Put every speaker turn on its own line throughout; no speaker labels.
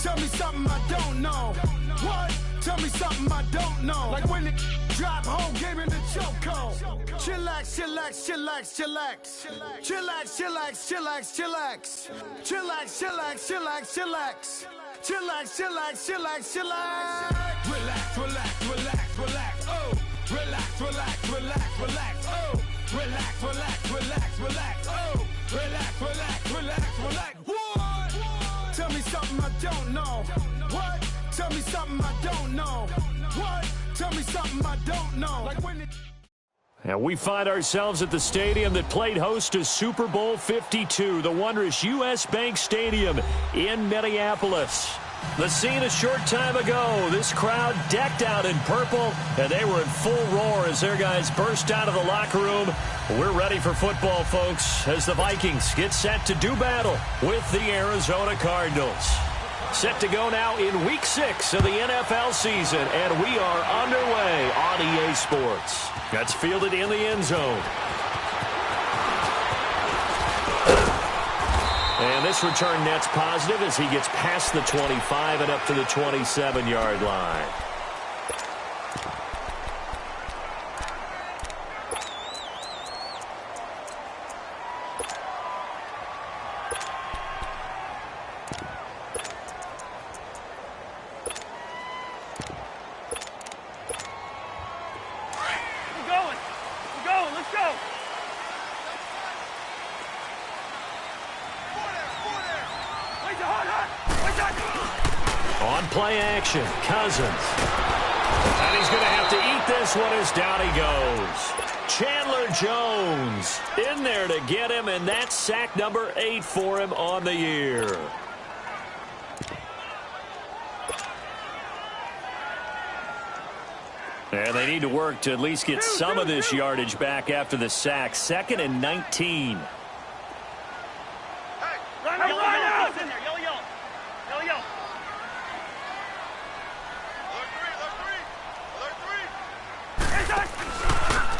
Tell me something I don't know. What? Tell me something I don't know. Like when it drop home, game in the chokehold. Chillax, chillax, chillax, chillax. Chillax, chillax, chillax, chillax. Chillax, chillax, chillax, chillax. Chillax, chillax, chillax, chillax. Relax, relax, relax, relax. Oh, relax, relax, relax, relax. Oh, relax, relax, relax, relax. Oh, relax, relax, relax, relax. What? Tell me something I don't know. What? Tell me something I don't know. What? Tell me something I don't know. Like when it...
And we find ourselves at the stadium that played host to Super Bowl 52, the wondrous U.S. Bank Stadium in Minneapolis. The scene a short time ago, this crowd decked out in purple, and they were in full roar as their guys burst out of the locker room. We're ready for football, folks, as the Vikings get set to do battle with the Arizona Cardinals. Set to go now in Week 6 of the NFL season, and we are underway on EA Sports. That's fielded in the end zone. And this return net's positive as he gets past the 25 and up to the 27-yard line. On play action, Cousins. And he's going to have to eat this one as down he goes. Chandler Jones in there to get him, and that's sack number 8 for him on the year. And they need to work to at least get some of this yardage back after the sack. 2nd and 19.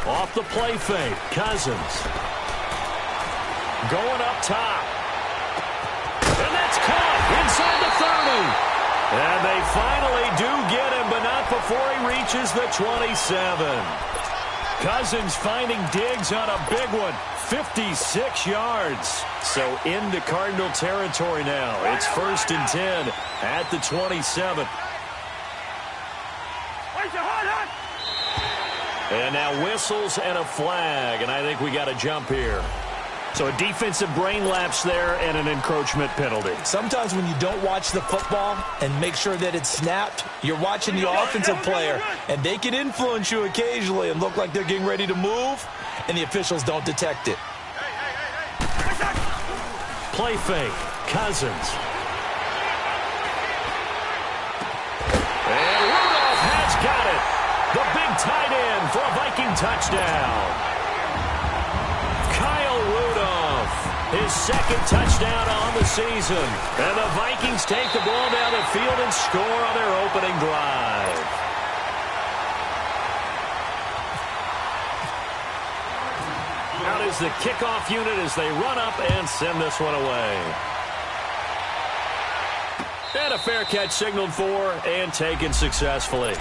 Off the play fake, Cousins. Going up top. And that's caught inside the 30. And they finally do get him, but not before he reaches the 27. Cousins finding Diggs on a big one. 56 yards. So into Cardinal territory now. It's 1st and 10 at the 27. And now whistles and a flag, and I think we got a jump here. So a defensive brain lapse there and an encroachment penalty.
Sometimes when you don't watch the football and make sure that it's snapped, you're watching the offensive player, and they can influence you occasionally and look like they're getting ready to move, and the officials don't detect it.
Play fake, Cousins. And Rudolph has got it. The big tight end for a Viking touchdown. Kyle Rudolph, his 2nd touchdown on the season. And the Vikings take the ball down the field and score on their opening drive. Out is the kickoff unit as they run up and send this one away. And a fair catch signaled for and taken successfully.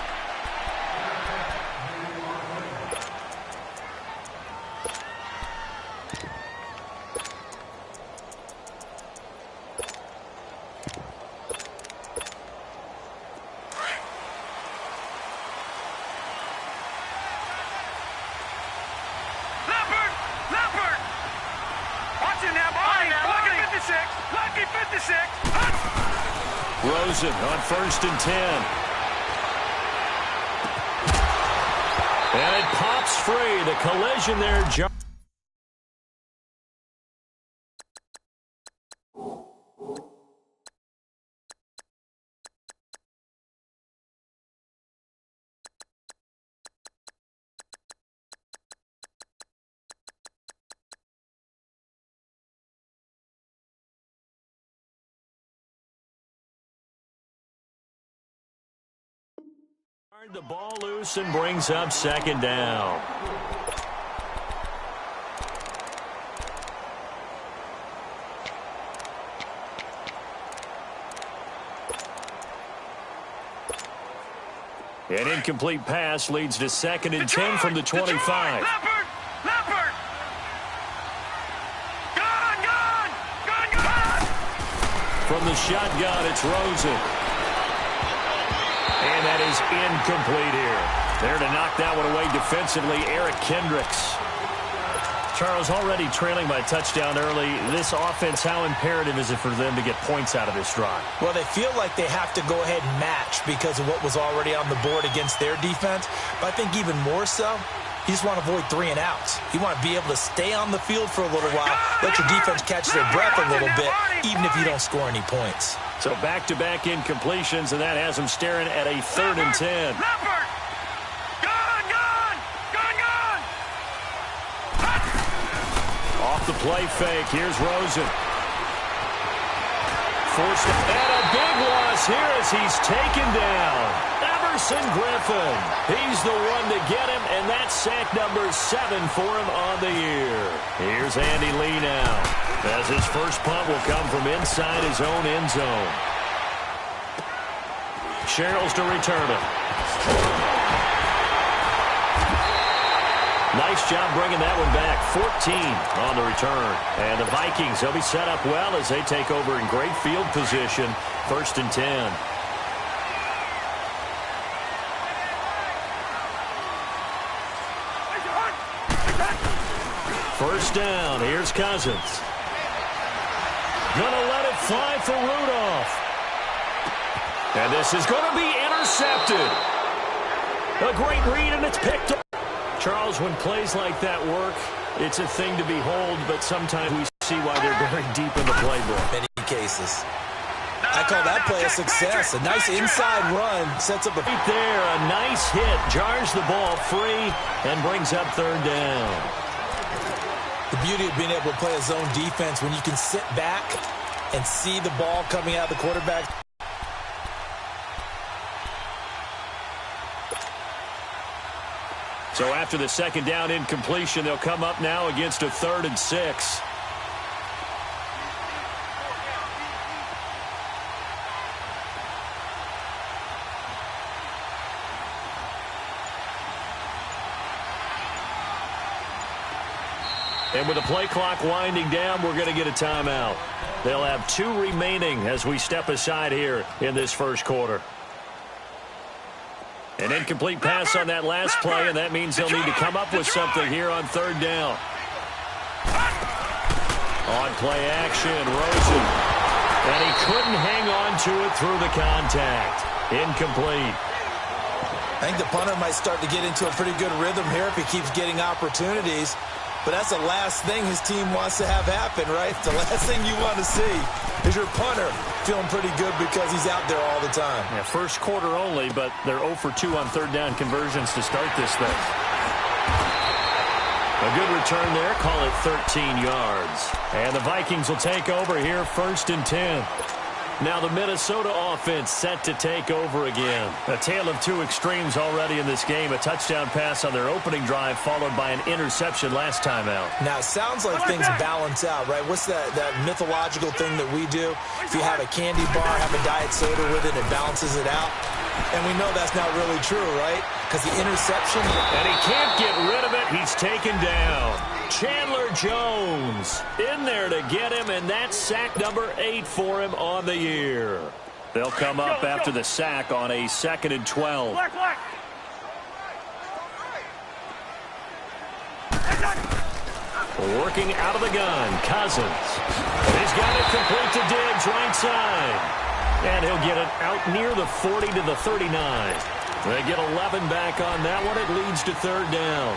Rosen on 1st and 10. And it pops free. The collision there. The ball loose and brings up 2nd down. An incomplete pass leads to 2nd and 10 from the 25.
Leopard! Gone!
From the shotgun, it's Rosen. And that is incomplete here. There to knock that one away defensively, Eric Kendricks. Charles, already trailing by a touchdown early. This offense, how imperative is it for them to get points out of this drive?
Well, they feel like they have to go ahead and match because of what was already on the board against their defense. But I think even more so, you just want to avoid 3 and outs. You want to be able to stay on the field for a little while, let your defense catch their breath a little bit, even if you don't score any points.
So back-to-back incompletions, and that has them staring at a 3rd and 10. Off the play fake, here's Rosen. Forced and a big loss here as he's taken down. Everson Griffin. He's the one to get him, and that's sack number 7 for him on the year. Here's Andy Lee now, as his first punt will come from inside his own end zone. Sherrills to return it. Nice job bringing that one back. 14 on the return. And the Vikings, they'll be set up well as they take over in great field position. 1st and 10. First down. Here's Cousins. Gonna let it fly for Rudolph. And this is going to be intercepted. A great read, and it's picked up. Charles, when plays like that work, it's a thing to behold, but sometimes we see why they're very deep in the playbook.
Many cases. I call that play a success. A nice inside run sets up a...
Right there, a nice hit, jars the ball free, and brings up 3rd down.
The beauty of being able to play a zone defense when you can sit back and see the ball coming out of the quarterback.
So after the 2nd down incompletion, they'll come up now against a 3rd and 6. And with the play clock winding down, we're going to get a timeout. They'll have 2 remaining as we step aside here in this first quarter. An incomplete pass on that last play, and that means they'll need to come up with something here on 3rd down. On play action, Rosen. And he couldn't hang on to it through the contact. Incomplete.
I think the punter might start to get into a pretty good rhythm here if he keeps getting opportunities. But that's the last thing his team wants to have happen, right? The last thing you want to see is your punter feeling pretty good because he's out there all the time.
Yeah, first quarter only, but they're 0 for 2 on 3rd down conversions to start this thing. A good return there, call it 13 yards. And the Vikings will take over here, 1st and 10. Now the Minnesota offense set to take over again. A tale of 2 extremes already in this game. A touchdown pass on their opening drive followed by an interception last time out.
Now, it sounds like things balance out, right? What's that mythological thing that we do? If you have a candy bar, have a diet soda with it, it balances it out. And we know that's not really true, right? Because the interception...
And he can't get rid of it. He's taken down. Chandler Jones in there to get him, and that's sack number 8 for him on the year. They'll come up after the sack on a 2nd and 12. Working out of the gun, Cousins. He's got it complete to Diggs, right side. And he'll get it out near the 40 to the 39. They get 11 back on that one. It leads to 3rd down.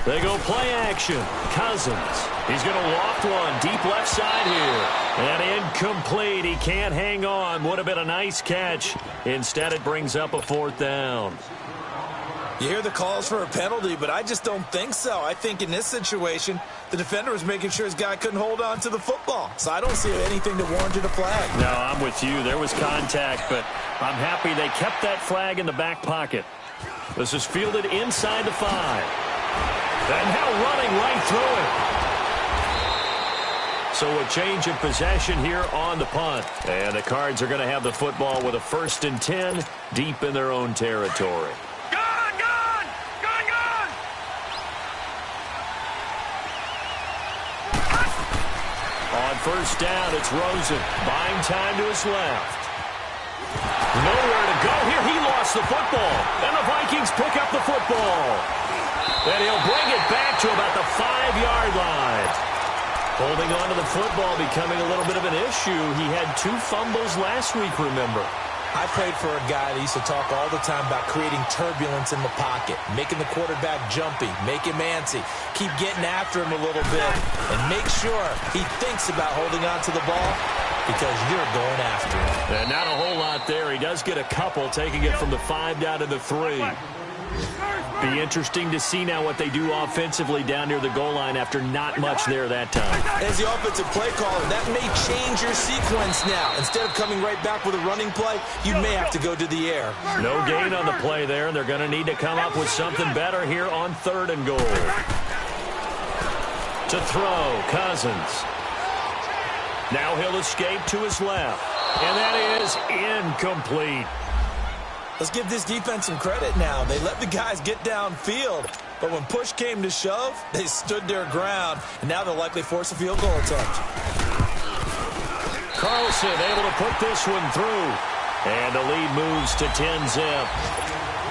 They go play action. Cousins. He's going to loft one deep left side here. And incomplete. He can't hang on. Would have been a nice catch. Instead, it brings up a 4th down.
You hear the calls for a penalty, but I just don't think so. I think in this situation, the defender was making sure his guy couldn't hold on to the football. So I don't see anything that warranted a flag.
No, I'm with you. There was contact, but I'm happy they kept that flag in the back pocket. This is fielded inside the 5. And now running right through it. So a change of possession here on the punt. And the Cards are going to have the football with a 1st and 10 deep in their own territory. On 1st down, it's Rosen. Buying time to his left. Nowhere to go here. He lost the football. And the Vikings pick up the football. And he'll bring it back to about the 5-yard line. Holding on to the football becoming a little bit of an issue. He had 2 fumbles last week, remember.
I played for a guy that used to talk all the time about creating turbulence in the pocket, making the quarterback jumpy, make him antsy, keep getting after him a little bit, and make sure he thinks about holding on to the ball because you're going after him.
And not a whole lot there. He does get a couple, taking it from the 5 down to the 3. Be interesting to see now what they do offensively down near the goal line after not much there that time.
As the offensive play caller, that may change your sequence now. Instead of coming right back with a running play, you may have to go to the air.
No gain on the play there, and they're going to need to come up with something better here on 3rd and goal. To throw, Cousins. Now he'll escape to his left, and that is incomplete.
Let's give this defense some credit now. They let the guys get downfield, but when push came to shove, they stood their ground, and now they'll likely force a field goal attempt.
Carlson able to put this one through, and the lead moves to 10-zip.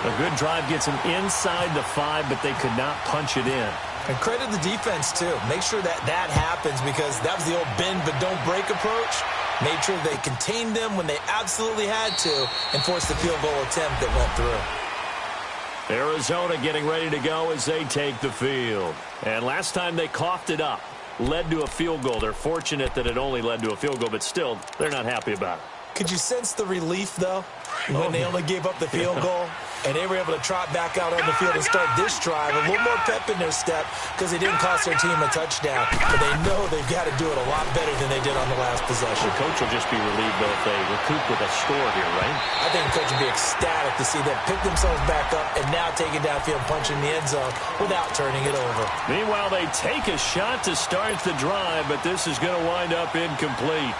A good drive gets them inside the 5, but they could not punch it in.
And credit the defense, too. Make sure that happens because that was the old bend but don't break approach. Made sure they contained them when they absolutely had to and forced the field goal attempt that went through.
Arizona getting ready to go as they take the field. And last time they coughed it up, led to a field goal. They're fortunate that it only led to a field goal, but still, they're not happy about it.
Could you sense the relief, though, when they only gave up the field goal? And they were able to trot back out on the field and start this drive. A little more pep in their step because they didn't cost their team a touchdown. But they know they've got to do it a lot better than they did on the last possession.
The coach will just be relieved, though, if they recoup with a score here, right?
I think the coach would be ecstatic to see them pick themselves back up and now take it downfield, punching the end zone without turning it over.
Meanwhile, they take a shot to start the drive, but this is going to wind up incomplete.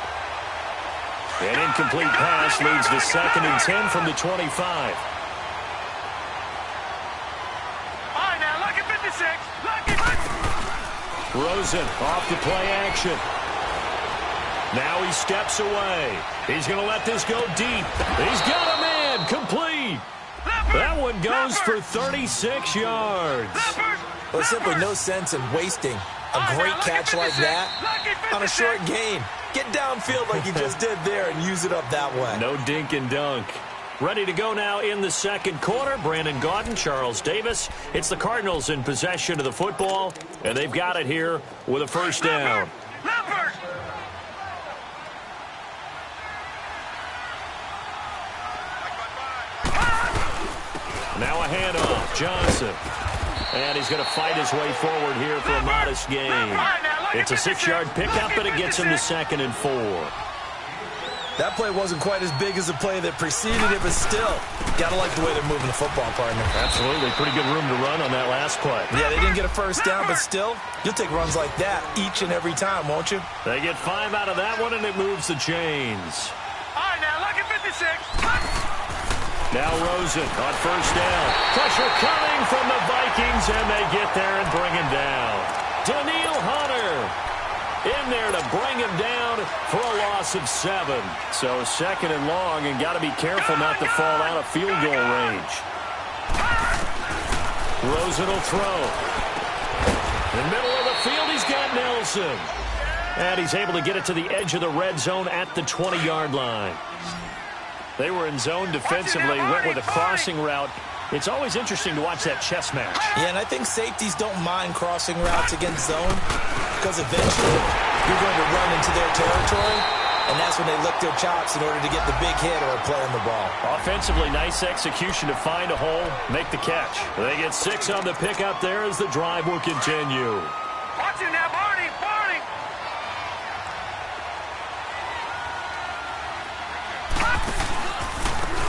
An incomplete pass leads to 2nd and 10 from the 25. Rosen off to play action. Now he steps away. He's going to let this go deep. He's got a man. Complete. That one goes for 36 yards.
Well, there's simply no sense in wasting a great catch like that on a short gain. Get downfield like you just did there and use it up that way.
No dink and dunk. Ready to go now in the 2nd quarter. Brandon Gaudin, Charles Davis. It's the Cardinals in possession of the football, and they've got it here with a 1st down. Now a handoff. Johnson. And he's going to fight his way forward here for a modest gain. It's a 6-yard pickup, but it gets him to 2nd and 4.
That play wasn't quite as big as the play that preceded it, but still, got to like the way they're moving the football, partner.
Absolutely. Pretty good room to run on that last play.
Yeah, they didn't get a 1st down, but still, you'll take runs like that each and every time, won't you?
They get 5 out of that one, and it moves the chains.
All right, now, look at 56.
Now Rosen on 1st down. Pressure coming from the Vikings, and they get there and bring him down. Daniil Hunter in there to bring him down for a loss of 7. So 2nd and long, and got to be careful not to fall out of field goal range. Rosen will throw. In the middle of the field, he's got Nelson. And he's able to get it to the edge of the red zone at the 20-yard line. They were in zone defensively, went with a crossing route It's always interesting to watch that chess match.
Yeah, and I think safeties don't mind crossing routes against zone because eventually you're going to run into their territory, and that's when they lick their chops in order to get the big hit or play on the ball.
Offensively, nice execution to find a hole, make the catch. They get 6 on the pickup there as the drive will continue.
Watch it now, Barney! Barney!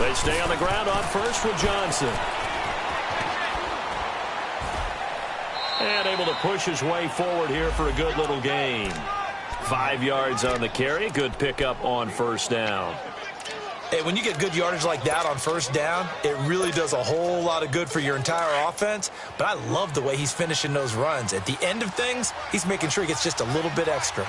They stay on the ground on first with Johnson. And able to push his way forward here for a good little gain. 5 yards on the carry. Good pickup on first down.
Hey, when you get good yardage like that on first down, it really does a whole lot of good for your entire offense. But I love the way he's finishing those runs. At the end of things, he's making sure he gets just a little bit extra.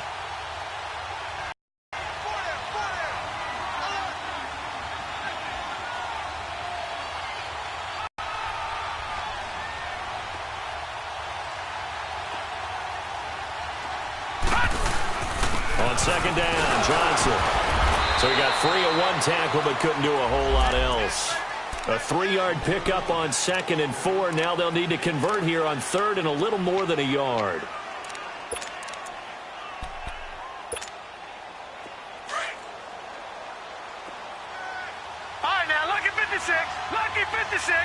On second down, Johnson. So he got free of one tackle but couldn't do a whole lot else. A 3-yard pickup on 2nd and 4. Now they'll need to convert here on 3rd and a little more than a yard.
All right, now, lucky 56. Lucky 56.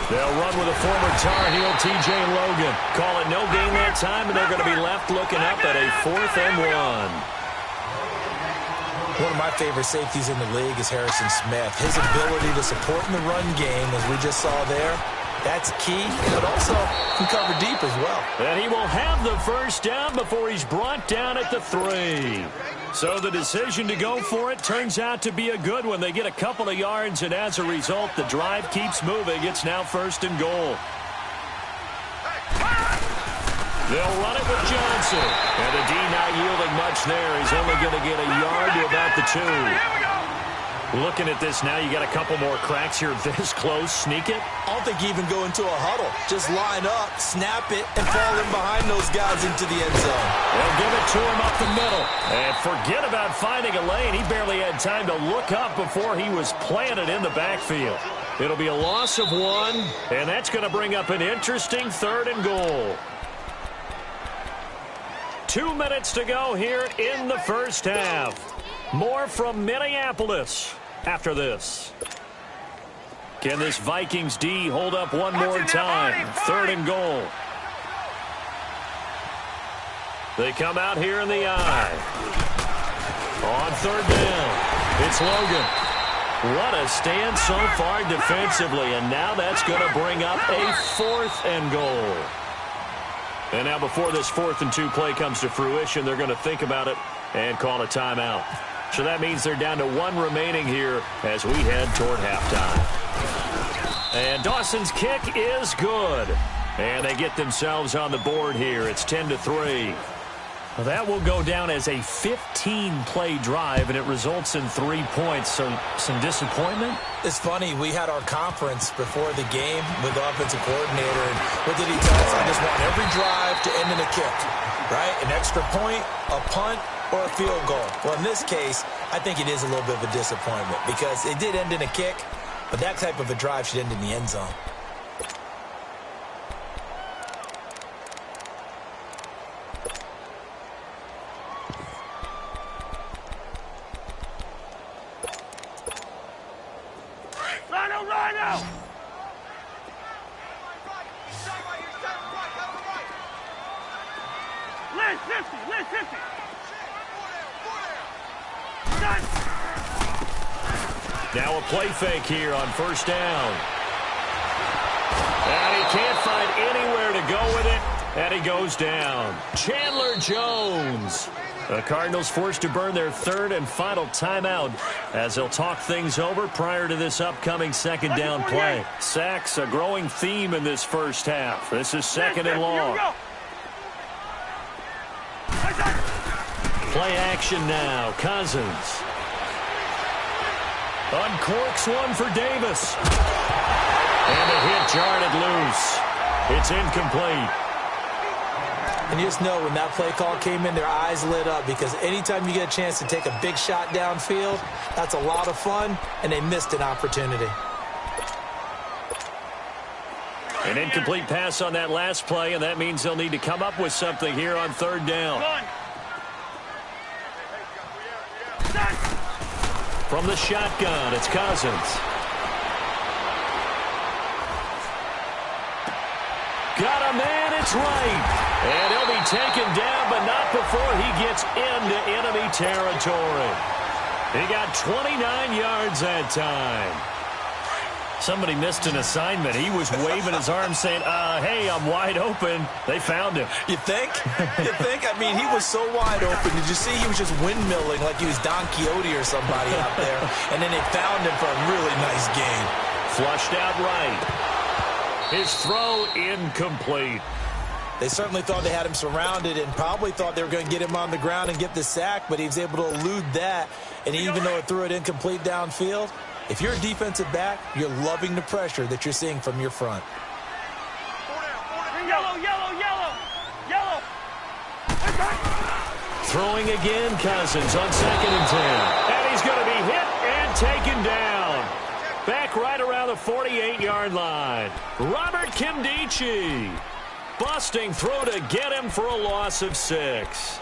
They'll run with a former Tar Heel, T.J. Logan. Call it no gain that time, and they're going to be left looking up at a 4th and 1.
One of my favorite safeties in the league is Harrison Smith. His ability to support in the run game, as we just saw there, that's key, but also can cover deep as well.
And he will have the first down before he's brought down at the 3. So the decision to go for it turns out to be a good one. They get a couple of yards, and as a result, the drive keeps moving. It's now 1st and goal. They'll run it with Johnson. And the D not yielding much there. He's only going to get a yard to about the 2. Looking at this now, you got a couple more cracks here this close. Sneak it.
I don't think you even go into a huddle. Just line up, snap it, and fall in behind those guys into the end zone.
They'll give it to him up the middle. And forget about finding a lane. He barely had time to look up before he was planted in the backfield. It'll be a loss of 1, and that's going to bring up an interesting 3rd and goal. 2 minutes to go here in the first half. More from Minneapolis after this. Can this Vikings D hold up one more time? 3rd and goal. They come out here in the eye. On 3rd down, it's Logan. What a stand so far defensively, and now that's going to bring up a 4th and goal. And now before this 4th and 2 play comes to fruition, they're going to think about it and call a timeout. So that means they're down to 1 remaining here as we head toward halftime. And Dawson's kick is good. And they get themselves on the board here. It's 10-3. Well, that will go down as a 15-play drive, and it results in 3 points. So some disappointment?
It's funny. We had our conference before the game with the offensive coordinator. And what did he tell us? I just want every drive to end in a kick, right? An extra point, a punt, or a field goal. Well, in this case, I think it is a little bit of a disappointment because it did end in a kick, but that type of a drive should end in the end zone.
Rhino! List 50!
Now a play fake here on 1st down. And he can't find anywhere to go with it, and he goes down. Chandler Jones. The Cardinals forced to burn their 3rd and final timeout as they'll talk things over prior to this upcoming 2nd down play. Sacks, a growing theme in this first half. This is 2nd and long. Play action now. Cousins. Uncorks one for Davis. And a hit jarred it loose. It's incomplete.
And you just know when that play call came in, their eyes lit up, because anytime you get a chance to take a big shot downfield, that's a lot of fun, and they missed an opportunity.
An incomplete pass on that last play, and that means they'll need to come up with something here on third down. From the shotgun, it's Cousins. Got a man, it's right. And he'll be taken down, but not before he gets into enemy territory. He got 29 yards that time. Somebody missed an assignment. He was waving his arms saying, hey, I'm wide open. They found him.
You think? You think? I mean, he was so wide open. Did you see he was just windmilling like he was Don Quixote or somebody out there? And then they found him for a really nice gain.
Flushed out right. His throw incomplete.
They certainly thought they had him surrounded and probably thought they were going to get him on the ground and get the sack, but he was able to elude that. And even though it threw it incomplete downfield, if you're a defensive back, you're loving the pressure that you're seeing from your front.
Yellow, yellow, yellow, yellow.
Throwing again, Cousins on 2nd and 10. And he's going to be hit and taken down. Back right around the 48-yard line. Robert Kimdichie. Busting through to get him for a loss of 6.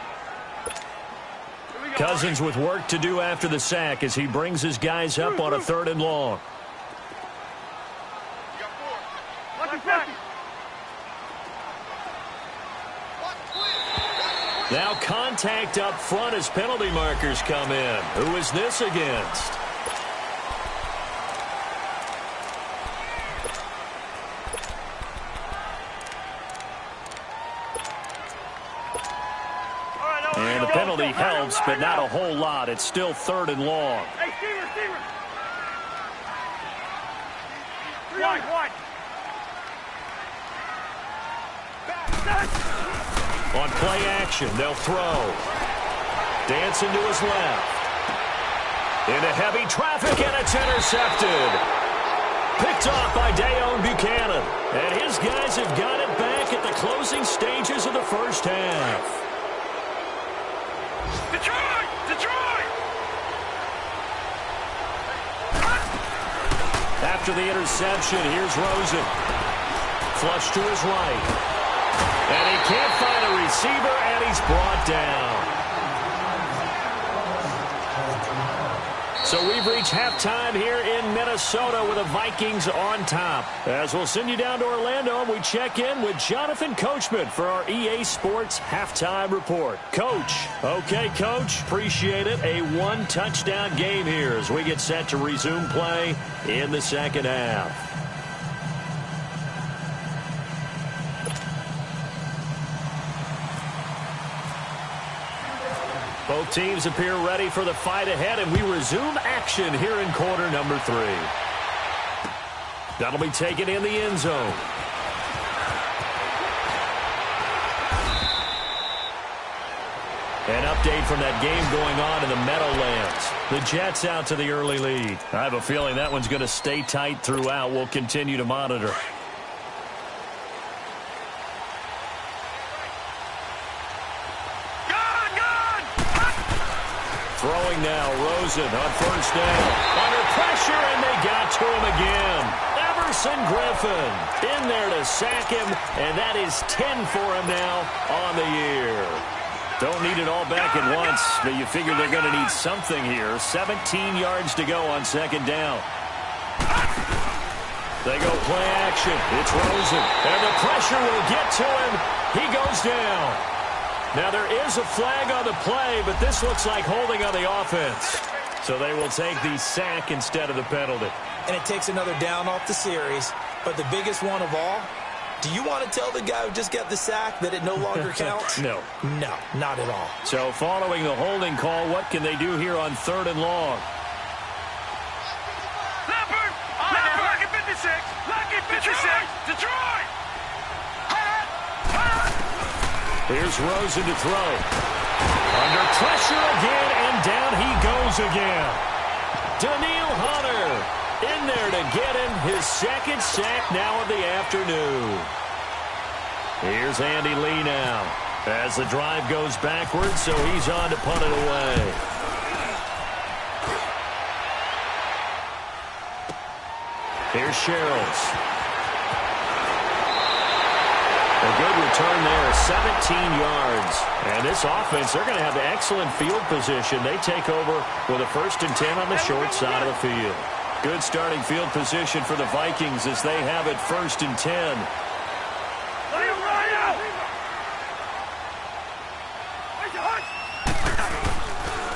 Cousins with work to do after the sack as he brings his guys up on a 3rd and long. Now contact up front as penalty markers come in. Who is this against? And the penalty helps, but not a whole lot. It's still 3rd and long.
Hey, Stever. One.
On play action, they'll throw. Dancing to his left. Into heavy traffic, and it's intercepted. Picked off by Dayon Buchanan. And his guys have got it back at the closing stages of the first half.
Detroit!
After the interception, here's Rosen. Flush to his right. And he can't find a receiver, and he's brought down. So we've reached halftime here in Minnesota with the Vikings on top. As we'll send you down to Orlando, and we check in with Jonathan Coachman for our EA Sports Halftime Report. Coach. Okay, Coach. Appreciate it. A 1-touchdown game here as we get set to resume play in the second half. Both teams appear ready for the fight ahead, and we resume action here in quarter number 3. That'll be taken in the end zone. An update from that game going on in the Meadowlands. The Jets out to the early lead. I have a feeling that one's going to stay tight throughout. We'll continue to monitor. Throwing now, Rosen on first down. Under pressure, and they got to him again. Everson Griffin in there to sack him, and that is 10 for him now on the year. Don't need it all back at once, but you figure they're going to need something here. 17 yards to go on 2nd down. They go play action. It's Rosen, and the pressure will get to him. He goes down. Now, there is a flag on the play, but this looks like holding on the offense. So they will take the sack instead of the penalty.
And it takes another down off the series. But the biggest one of all, do you want to tell the guy who just got the sack that it no longer counts?
No.
No, not at all.
So following the holding call, what can they do here on 3rd and long?
Leopard! Lucky 56! Lucky 56! Detroit!
Here's Rosen to throw. Under pressure again, and down he goes again. Daniil Hunter in there to get him his 2nd sack now of the afternoon. Here's Andy Lee now. As the drive goes backwards, so he's on to punt it away. Here's Sherrills. A good return there, 17 yards. And this offense, they're going to have excellent field position. They take over with a 1st and 10 on the short side of the field. Good starting field position for the Vikings as they have it 1st and 10.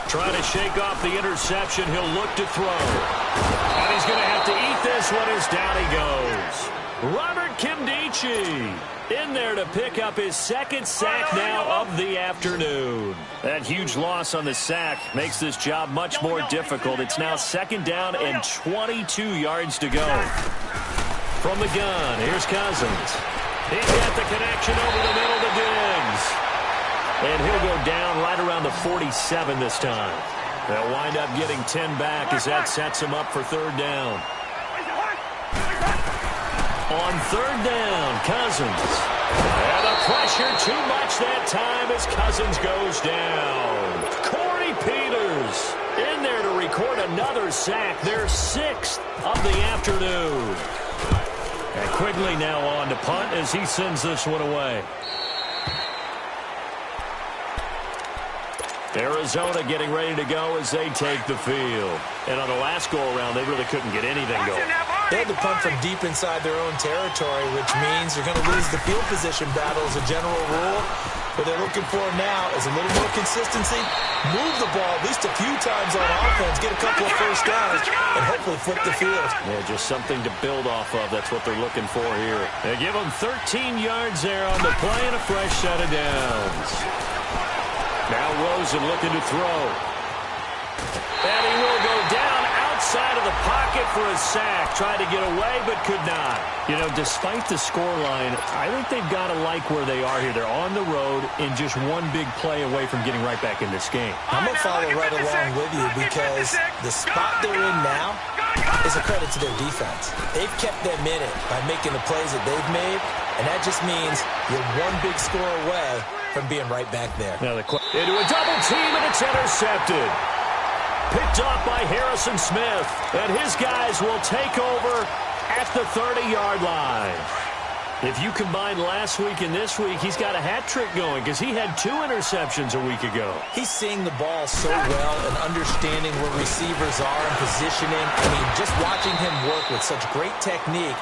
Trying to shake off the interception. He'll look to throw. And he's going to have to eat this one as down he goes. Robert Kimdichie in there to pick up his 2nd sack now of the afternoon. That huge loss on the sack makes this job much more difficult. It's now 2nd down and 22 yards to go. From the gun, here's Cousins. He's got the connection over the middle to Diggs. And he'll go down right around the 47 this time. They'll wind up getting 10 back as that sets him up for 3rd down. On 3rd down, Cousins. And the pressure too much that time as Cousins goes down. Corey Peters in there to record another sack, their 6th of the afternoon. And Quigley now on to punt as he sends this one away. Arizona getting ready to go as they take the field. And on the last go-around, they really couldn't get anything going.
They had to punt from deep inside their own territory, which means they're going to lose the field position battle as a general rule. What they're looking for now is a little more consistency, move the ball at least a few times on offense, get a couple of 1st downs, and hopefully flip the field.
Yeah, just something to build off of. That's what they're looking for here. They give them 13 yards there on the play and a fresh set of downs. Now Rosen looking to throw. And he will go down outside of the pocket for a sack. Tried to get away, but could not. You know, despite the scoreline, I think they've got to like where they are here. They're on the road and just one big play away from getting right back in this game.
I'm going to follow right along with you because the spot they're in now is a credit to their defense. They've kept them in it by making the plays that they've made, and that just means you're one big score away from being right back there.
Now into a double team, and it's intercepted. Picked off by Harrison Smith, and his guys will take over at the 30-yard line. If you combine last week and this week, he's got a hat trick going because he had 2 interceptions a week ago.
He's seeing the ball so well and understanding where receivers are and positioning. I mean, just watching him work with such great technique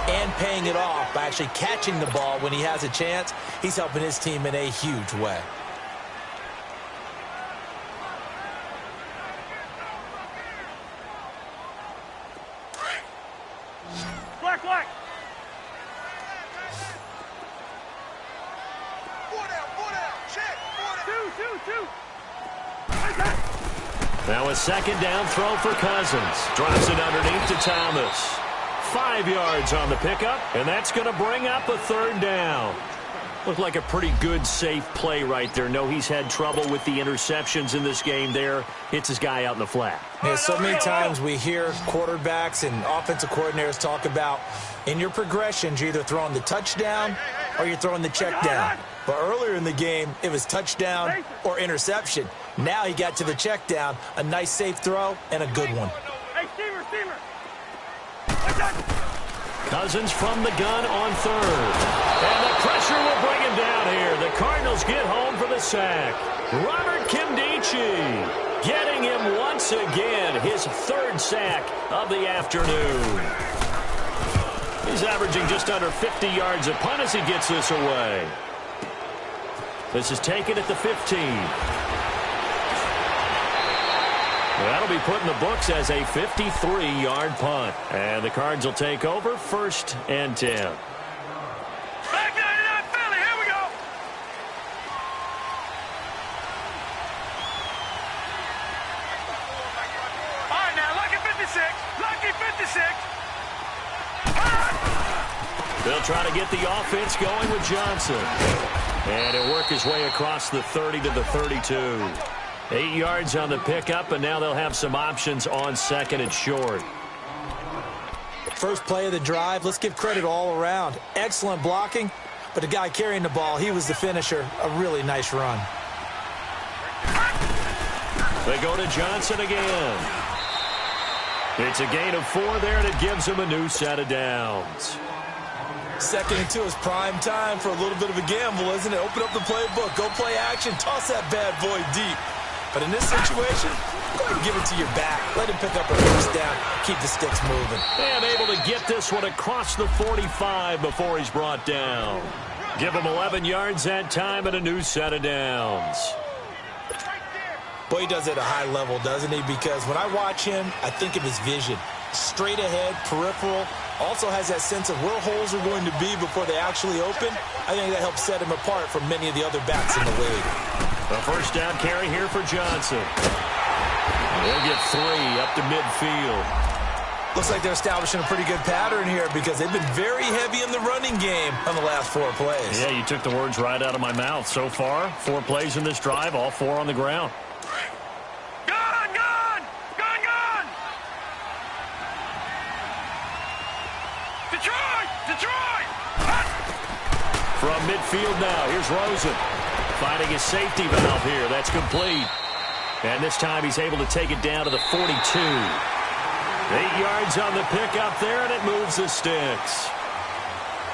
and paying it off by actually catching the ball when he has a chance, he's helping his team in a huge way.
Black, black. Two.
Now a 2nd down throw for Cousins. Drops it underneath to Thomas. 5 yards on the pickup, and that's going to bring up a 3rd down. Looked like a pretty good, safe play right there. No, he's had trouble with the interceptions in this game there. Hits his guy out in the flat.
Yeah, so many times we hear quarterbacks and offensive coordinators talk about in your progressions, you're either throwing the touchdown or you're throwing the check down. But earlier in the game, it was touchdown or interception. Now he got to the check down, a nice safe throw, and a good one.
Hey, steamer.
Cousins from the gun on 3rd. And the pressure will bring him down here. The Cardinals get home for the sack. Robert Kimdichie getting him once again, his 3rd sack of the afternoon. He's averaging just under 50 yards a punt as he gets this away. This is taken at the 15. That'll be put in the books as a 53-yard punt. And the Cards will take over 1st and 10.
Back 99 Philly, here we go. All right, now, lucky 56.
They'll try to get the offense going with Johnson. And he'll work his way across the 30 to the 32. 8 yards on the pickup, and now they'll have some options on 2nd and short.
First play of the drive, let's give credit all around. Excellent blocking, But the guy carrying the ball, he was the finisher. A really nice run.
They go to Johnson again. It's a gain of 4 there, and it gives him a new set of downs.
2nd and 2 is prime time for a little bit of a gamble, isn't it? Open up the playbook, go play action, toss that bad boy deep. But in this situation, go ahead and give it to your back. Let him pick up a first down, keep the sticks moving.
And able to get this one across the 45 before he's brought down. Give him 11 yards that time and a new set of downs.
Boy, he does it at a high level, doesn't he? Because when I watch him, I think of his vision. Straight ahead, peripheral. Also has that sense of where holes are going to be before they actually open. I think that helps set him apart from many of the other backs in the league.
A first down carry here for Johnson. They'll get 3 up to midfield.
Looks like they're establishing a pretty good pattern here because they've been very heavy in the running game on the last 4 plays.
Yeah, you took the words right out of my mouth. So far, 4 plays in this drive, all 4 on the ground. From midfield now, here's Rosen. Finding his safety valve here. That's complete. And this time he's able to take it down to the 42. 8 yards on the pickup there, and it moves the sticks.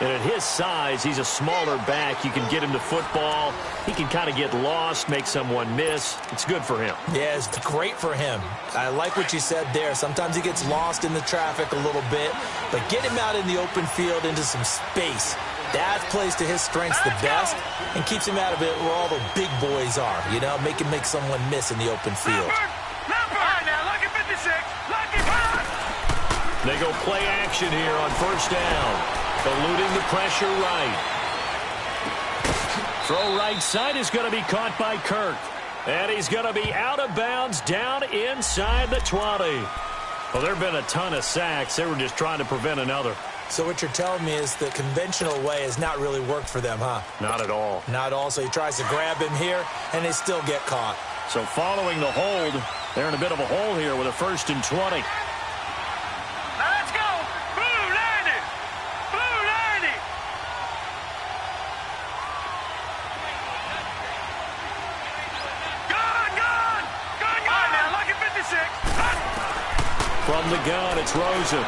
And at his size, he's a smaller back. You can get him to football. He can kind of get lost, make someone miss. It's good for him.
Yeah, it's great for him. I like what you said there. Sometimes he gets lost in the traffic a little bit, but get him out in the open field into some space. That plays to his strengths the best and keeps him out of it where all the big boys are, you know, make someone miss in the open field.
They go play action here on first down. Eluding the pressure right. Throw right side is going to be caught by Kirk. And he's going to be out of bounds down inside the 20. Well, there have been a ton of sacks. They were just trying to prevent another.
So what you're telling me is the conventional way has not really worked for them, huh?
Not at all.
Not at all. So he tries to grab him here, and they still get caught.
So following the hold, they're in a bit of a hole here with a 1st and 20. From the gun, it's Rosen.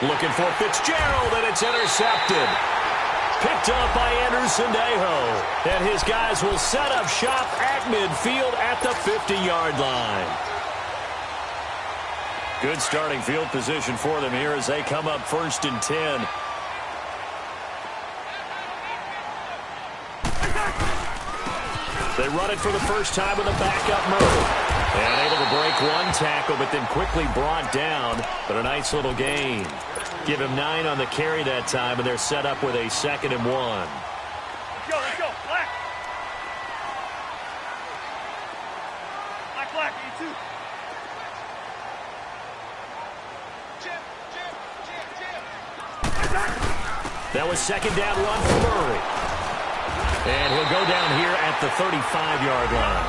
Looking for Fitzgerald, and it's intercepted. Picked up by Anderson-Dejo. And his guys will set up shop at midfield at the 50-yard line. Good starting field position for them here as they come up 1st and 10. They run it for the first time with a backup move. And able to break 1 tackle, but then quickly brought down. But a nice little gain. Give him 9 on the carry that time, and they're set up with a 2nd and 1.
Let's go. Black. Black, you too.
That was 2nd down run for Murray. And he'll go down here at the 35-yard line.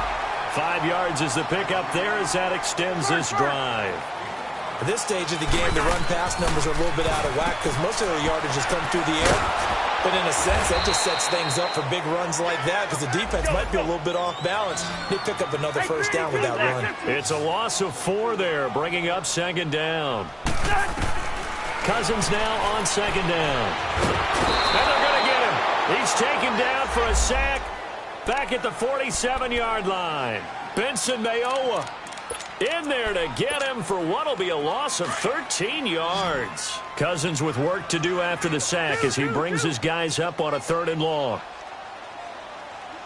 5 yards is the pickup there as that extends this drive.
At this stage of the game, the run-pass numbers are a little bit out of whack because most of their yardage has come through the air. But in a sense, that just sets things up for big runs like that because the defense might be a little bit off balance. They pick up another first down with that run.
It's a loss of 4 there, bringing up 2nd down. Cousins now on 2nd down. And they're going to get him. He's taken down for a sack back at the 47-yard line. Benson Mayowa in there to get him for what will be a loss of 13 yards. Cousins with work to do after the sack as he brings his guys up on a 3rd and long.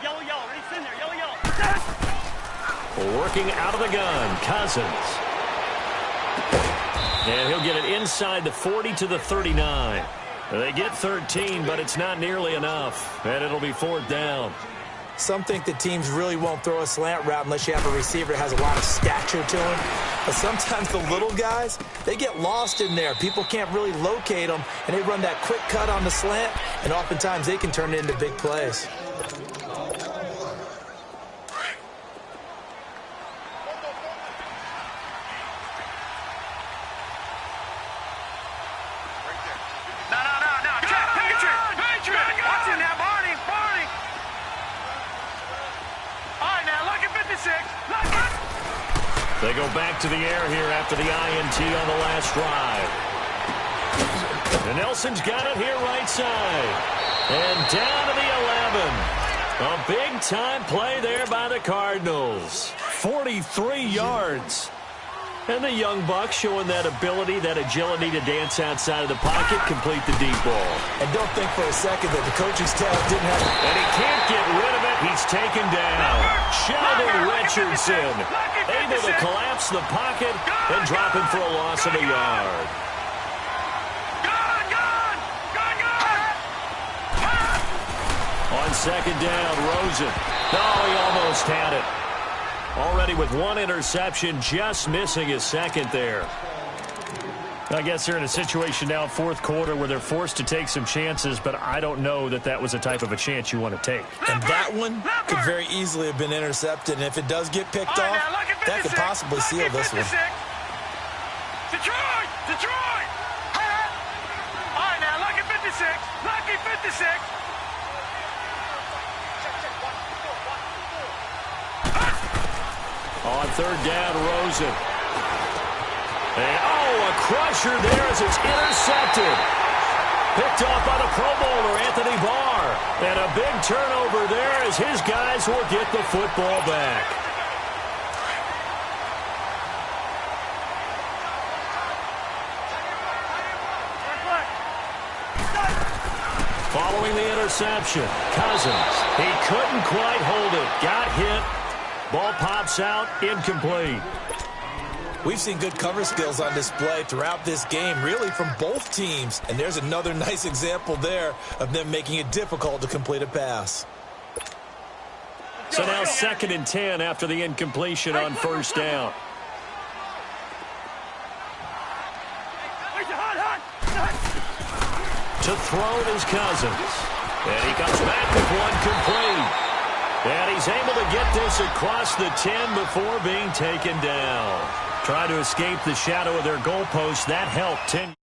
Yellow, Reese in there, yellow.
Working out of the gun, Cousins. And he'll get it inside the 40 to the 39. They get 13, but it's not nearly enough. And it'll be 4th down.
Some think that teams really won't throw a slant route unless you have a receiver that has a lot of stature to him. But sometimes the little guys, they get lost in there. People can't really locate them, and they run that quick cut on the slant, and oftentimes they can turn it into big plays.
They go back to the air here after the INT on the last drive. And Nelson's got it here right side. And down to the 11. A big-time play there by the Cardinals. 43 yards. And the young buck showing that ability, that agility to dance outside of the pocket, complete the deep ball.
And don't think for a second that the coaching staff didn't have...
And he can't get rid of it. He's taken down. Sheldon Richardson able to collapse the pocket and drop him for a loss of a yard. On second down, Rosen. Oh, he almost had it. Already with one interception, just missing his second there. I guess they're in a situation now, fourth quarter, where they're forced to take some chances, but I don't know that that was the type of a chance you want to take.
And that one could very easily have been intercepted, and if it does get picked off, that could possibly seal this one.
Detroit! Detroit! All right, now, lucky 56. Lucky 56.
On third down, Rosen. And, a crusher there as it's intercepted. Picked off by the Pro Bowler, Anthony Barr. And a big turnover there as his guys will get the football back. Following the interception, Cousins. He couldn't quite hold it. Got hit. Ball pops out, incomplete.
We've seen good cover skills on display throughout this game, really from both teams. And there's another nice example there of them making it difficult to complete a pass.
So now 2nd and 10 after the incompletion on first down. To throw it is Cousins. And he comes back with one complete. And he's able to get this across the 10 before being taken down. Trying to escape the shadow of their goalpost. That helped. 10